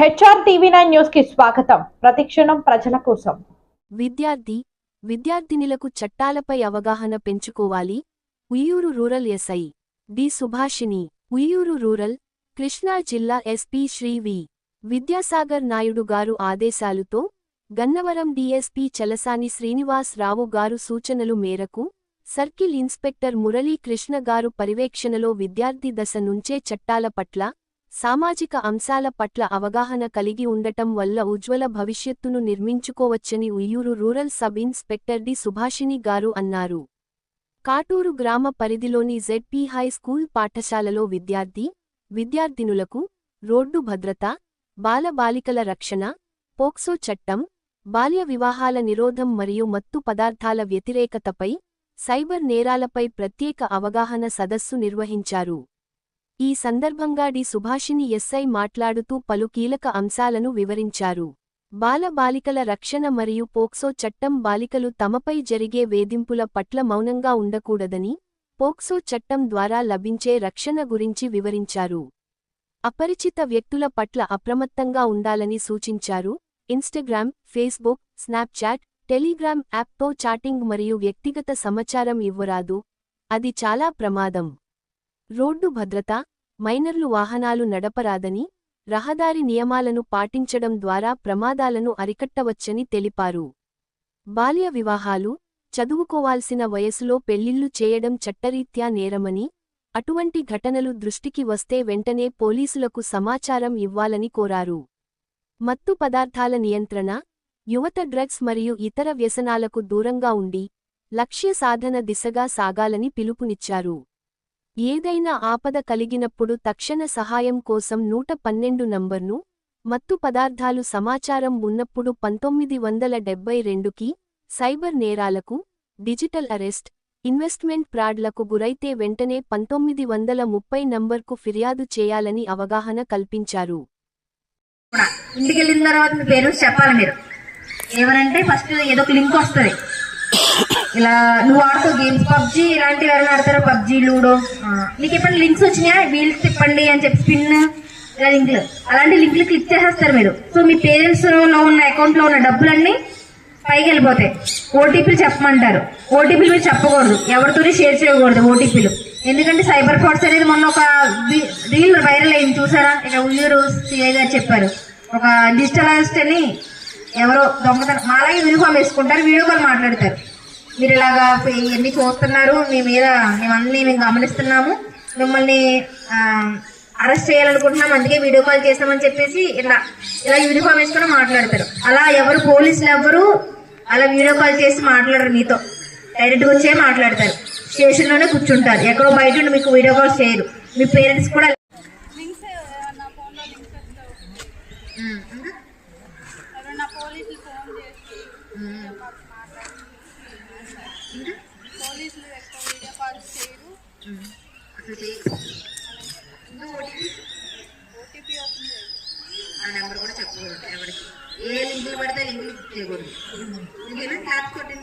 HRTV9 news కి స్వాగతం. ప్రతిక్షణం ప్రజల కోసం. విద్యార్థినులకు చట్టాలపై అవగాహన పెంచుకోవాలి. Uyyuru rural SI D Subhashini. Uyyuru rural Krishna జిల్లా ఎస్పీ శ్రీ వి. విద్యాసాగర్ నాయుడు గారు ఆదేశాలతో గన్నవరం డీఎస్పీ చలసాని శ్రీనివాస్ రావు గారు సూచనలు మేరకు సర్కిల్ ఇన్స్పెక్టర్ మురళీ కృష్ణ గారు పర్యవేక్షణలో విద్యార్థి దశ నుంచే చట్టాల పట్ల, సామాజిక అంశాల పట్ల అవగాహన కలిగి ఉండటం వల్ల ఉజ్వల భవిష్యత్తును నిర్మించుకోవచ్చని Uyyuru rural sub inspector D Subhashini గారు అన్నారు. కాటూరు గ్రామ పరిధిలోని జెడ్పీ హై స్కూల్ పాఠశాలలో విద్యార్థినులకు రోడ్డు భద్రత, బాలబాలికల రక్షణ, పోక్సో చట్టం, బాల్య వివాహాల నిరోధం మరియు మత్తు పదార్థాల వ్యతిరేకతపై, సైబర్ నేరాలపై ప్రత్యేక అవగాహన సదస్సు నిర్వహించారు. ఈ సందర్భంగా డి సుభాషిణి ఎస్ఐ మాట్లాడుతూ పలు కీలక అంశాలను వివరించారు. బాలబాలికల రక్షణ మరియు పోక్సో చట్టం బాలికలు తమపై జరిగే వేధింపుల పట్ల మౌనంగా ఉండకూడదని, పోక్సో చట్టం ద్వారా లభించే రక్షణ గురించి వివరించారు. అపరిచిత వ్యక్తుల పట్ల అప్రమత్తంగా ఉండాలని సూచించారు. ఇన్స్టాగ్రామ్, ఫేస్బుక్, స్నాప్చాట్, టెలిగ్రామ్ యాప్తో చాటింగ్ మరియు వ్యక్తిగత సమాచారం ఇవ్వరాదు, అది చాలా ప్రమాదం. రోడ్డు భద్రత, మైనర్లు వాహనాలు నడపరాదని, రహదారి నియమాలను పాటించడం ద్వారా ప్రమాదాలను అరికట్టవచ్చని తెలిపారు. బాల్య వివాహాలు, చదువుకోవాల్సిన వయసులో పెళ్లిళ్లు చేయడం చట్టరీత్యా నేరమని, అటువంటి ఘటనలు దృష్టికి వస్తే వెంటనే పోలీసులకు సమాచారం ఇవ్వాలని కోరారు. మత్తు పదార్థాల నియంత్రణ, యువత డ్రగ్స్ మరియు ఇతర వ్యసనాలకు దూరంగా ఉండి, లక్ష్య సాధన దిశగా సాగాలని పిలుపునిచ్చారు. ఏదైనా ఆపద కలిగినప్పుడు తక్షణ సహాయం కోసం 112 నంబర్ను, మత్తు పదార్థాలు సమాచారం ఉన్నప్పుడు 1972కి, సైబర్ నేరాలకు, డిజిటల్ అరెస్ట్, ఇన్వెస్ట్మెంట్ ఫ్రాడ్లకు గురైతే వెంటనే 1930 నంబర్కు ఫిర్యాదు చేయాలని అవగాహన కల్పించారు. ఇంటికెళ్ళిన తర్వాత మీ పేరెంట్స్ చెప్పాలి. మీరు ఏమనంటే ఫస్ట్ ఏదో ఒక లింక్ వస్తుంది, ఇలా నువ్వు ఆడుతూ గేమ్స్, పబ్జీ ఇలాంటివి ఎవరైనా ఆడతారో, పబ్జీ, లూడో, మీకు ఎప్పుడైనా లింక్స్ వచ్చినాయా, వీల్స్ తిప్పండి అని చెప్పి స్పిన్, ఇలా లింక్లు, అలాంటి లింక్లు క్లిక్ చేసేస్తారు మీరు. సో మీ పేరెంట్స్ లో ఉన్న అకౌంట్ లో ఉన్న డబ్బులన్నీ పైకి వెళ్ళిపోతాయి. ఓటీపీలు చెప్పమంటారు. ఓటీపీలు మీరు చెప్పకూడదు, ఎవరితోనే షేర్ చేయకూడదు ఓటీపీలు. ఎందుకంటే సైబర్ ఫ్రాడ్స్ అనేది మొన్న ఒక రీల్ వైరల్ అయింది, చూసారా? ఇక ఉయ్యూరు సిఐ గారు చెప్పారు, ఒక డిజిటల్ అరెస్ట్ అని ఎవరో దొంగతనం మాలాగే యూనిఫామ్ వేసుకుంటారు, వీడియో కాల్ మాట్లాడతారు. మీరు ఇలాగా ఇవన్నీ చూస్తున్నారు, మీ మీద మేము గమనిస్తున్నాము, మిమ్మల్ని అరెస్ట్ చేయాలనుకుంటున్నాం, అందుకే వీడియో కాల్ చేస్తామని చెప్పేసి ఇలా యూనిఫామ్ వేసుకుని మాట్లాడతారు. అలా ఎవరు పోలీసులు ఎవరు అలా వీడియో కాల్ చేసి మాట్లాడరు, మీతో డైరెక్ట్గా వచ్చే మాట్లాడతారు. స్టేషన్లోనే కూర్చుంటారు, ఎక్కడో బయట మీకు వీడియో కాల్ చేయరు. మీ పేరెంట్స్ కూడా ఆ నెంబర్ కూడా చెప్పకూడదు ఎవరికి. ఏ లింకులు పడితే లింకులు చేయకూడదు. ఇంకేనా క్లాస్ కొట్టింది.